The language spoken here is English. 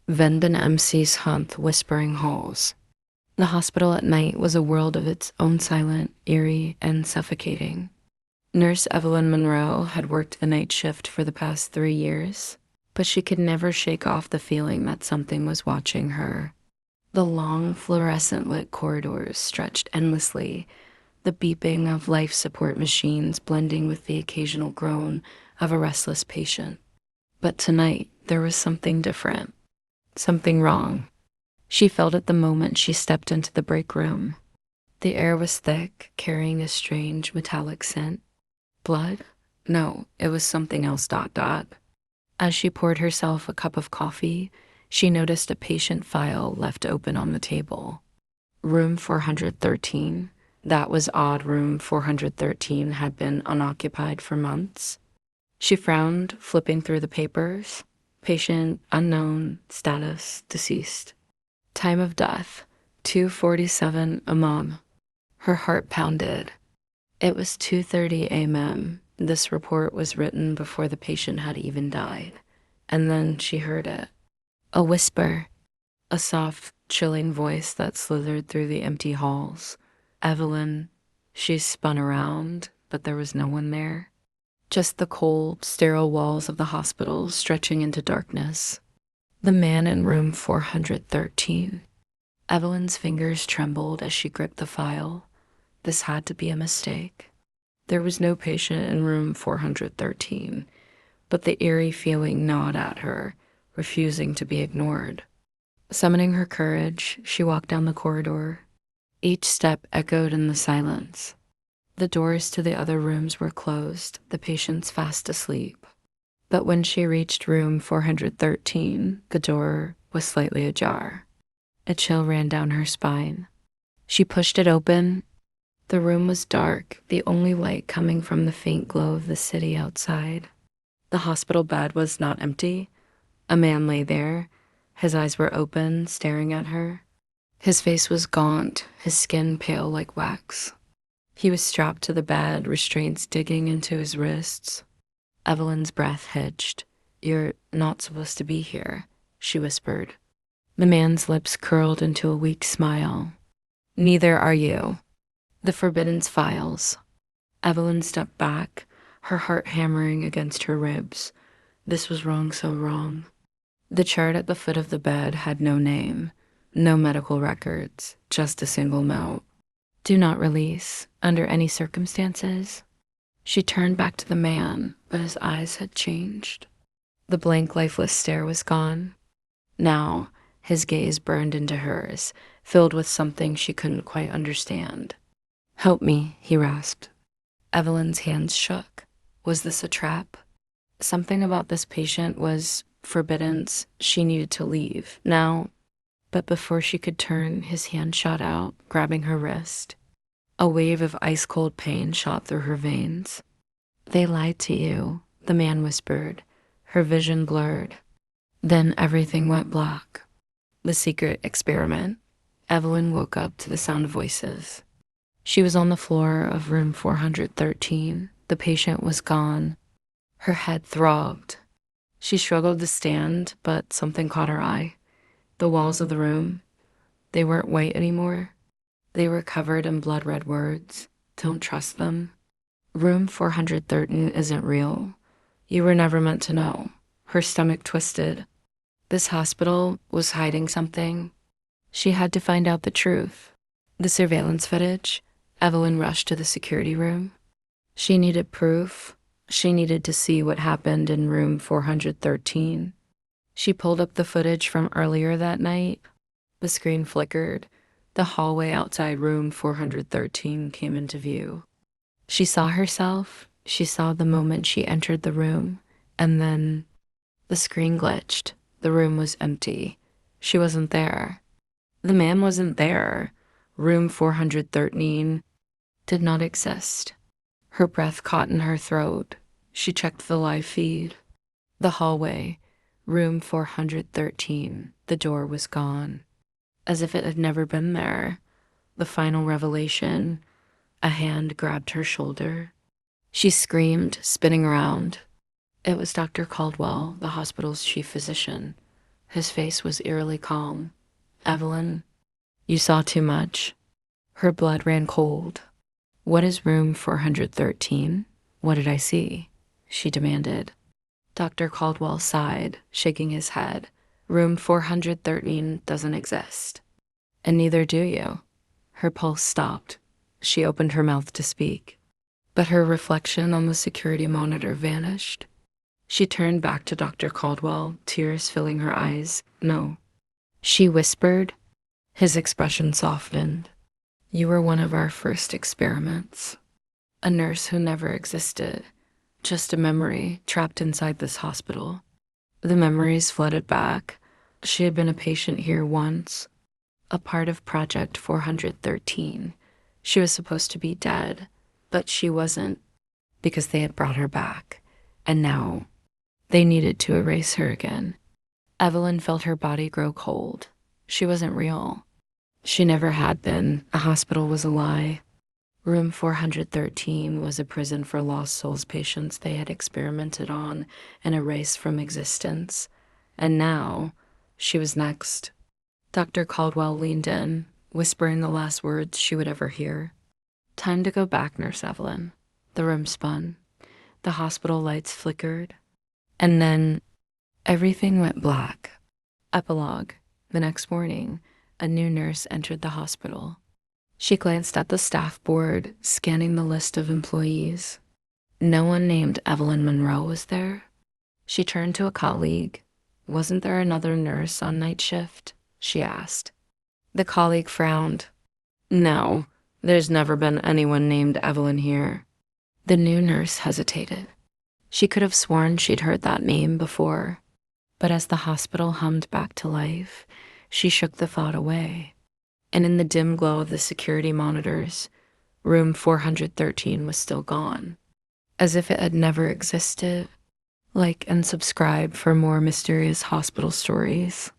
Venban MC's hunt whispering halls. The hospital at night was a world of its own, silent, eerie, and suffocating. Nurse Evelyn Monroe had worked the night shift for the past 3 years, but she could never shake off the feeling that something was watching her. The long, fluorescent lit corridors stretched endlessly, the beeping of life support machines blending with the occasional groan of a restless patient. But tonight, there was something different, something wrong. She felt it the moment she stepped into the break room. The air was thick, carrying a strange metallic scent. Blood? No, it was something else. As she poured herself a cup of coffee, she noticed a patient file left open on the table. Room 413. That was odd. Room 413 had been unoccupied for months. She frowned, flipping through the papers. Patient unknown, status deceased. Time of death 2:47 a.m. Her heart pounded. It was 2:30 a.m. This report was written before the patient had even died. And then she heard it. A whisper. A soft, chilling voice that slithered through the empty halls. Evelyn. She spun around, but there was no one there. Just the cold, sterile walls of the hospital stretching into darkness. The man in room 413. Evelyn's fingers trembled as she gripped the file. This had to be a mistake. There was no patient in room 413, but the eerie feeling gnawed at her, refusing to be ignored. Summoning her courage, she walked down the corridor. Each step echoed in the silence. The doors to the other rooms were closed, the patients fast asleep. But when she reached room 413, the door was slightly ajar. A chill ran down her spine. She pushed it open. The room was dark, the only light coming from the faint glow of the city outside. The hospital bed was not empty. A man lay there. His eyes were open, staring at her. His face was gaunt, his skin pale like wax. He was strapped to the bed, restraints digging into his wrists. Evelyn's breath hitched. "You're not supposed to be here," she whispered. The man's lips curled into a weak smile. "Neither are you." The forbidden files. Evelyn stepped back, her heart hammering against her ribs. This was wrong, so wrong. The chart at the foot of the bed had no name, no medical records, just a single note. "Do not release, under any circumstances." She turned back to the man, but his eyes had changed. The blank, lifeless stare was gone. Now, his gaze burned into hers, filled with something she couldn't quite understand. "Help me," he rasped. Evelyn's hands shook. Was this a trap? Something about this patient was forbidden. She needed to leave now. But before she could turn, his hand shot out, grabbing her wrist. A wave of ice-cold pain shot through her veins. "They lied to you," the man whispered, her vision blurred. Then everything went black. The secret experiment. Evelyn woke up to the sound of voices. She was on the floor of room 413. The patient was gone. Her head throbbed. She struggled to stand, but something caught her eye. The walls of the room, they weren't white anymore. They were covered in blood-red words. Don't trust them. Room 413 isn't real. You were never meant to know. Her stomach twisted. This hospital was hiding something. She had to find out the truth. The surveillance footage. Evelyn rushed to the security room. She needed proof. She needed to see what happened in room 413. She pulled up the footage from earlier that night. The screen flickered. The hallway outside room 413 came into view. She saw herself. She saw the moment she entered the room. And then the screen glitched. The room was empty. She wasn't there. The man wasn't there. Room 413 did not exist. Her breath caught in her throat. She checked the live feed. The hallway, room 413, the door was gone. As if it had never been there. The final revelation. A hand grabbed her shoulder. She screamed, spinning around. It was Dr. Caldwell, the hospital's chief physician. His face was eerily calm. Evelyn, you saw too much. Her blood ran cold. What is room 413? What did I see? She demanded. Dr. Caldwell sighed, shaking his head. Room 413 doesn't exist. And neither do you. Her pulse stopped. She opened her mouth to speak, but her reflection on the security monitor vanished. She turned back to Dr. Caldwell, tears filling her eyes. No. She whispered. His expression softened. You were one of our first experiments. A nurse who never existed. Just a memory trapped inside this hospital. The memories flooded back. She had been a patient here once, a part of Project 413. She was supposed to be dead, but she wasn't, because they had brought her back. And now, they needed to erase her again. Evelyn felt her body grow cold. She wasn't real. She never had been. A hospital was a lie. Room 413 was a prison for lost souls patients they had experimented on and erased from existence. And now, she was next. Dr. Caldwell leaned in, whispering the last words she would ever hear. Time to go back, Nurse Evelyn. The room spun. The hospital lights flickered. And then, everything went black. Epilogue. The next morning, a new nurse entered the hospital. She glanced at the staff board, scanning the list of employees. No one named Evelyn Monroe was there. She turned to a colleague. Wasn't there another nurse on night shift? She asked. The colleague frowned. No, there's never been anyone named Evelyn here. The new nurse hesitated. She could have sworn she'd heard that name before, but as the hospital hummed back to life, she shook the thought away. And in the dim glow of the security monitors, room 413 was still gone, as if it had never existed. Like and subscribe for more mysterious hospital stories.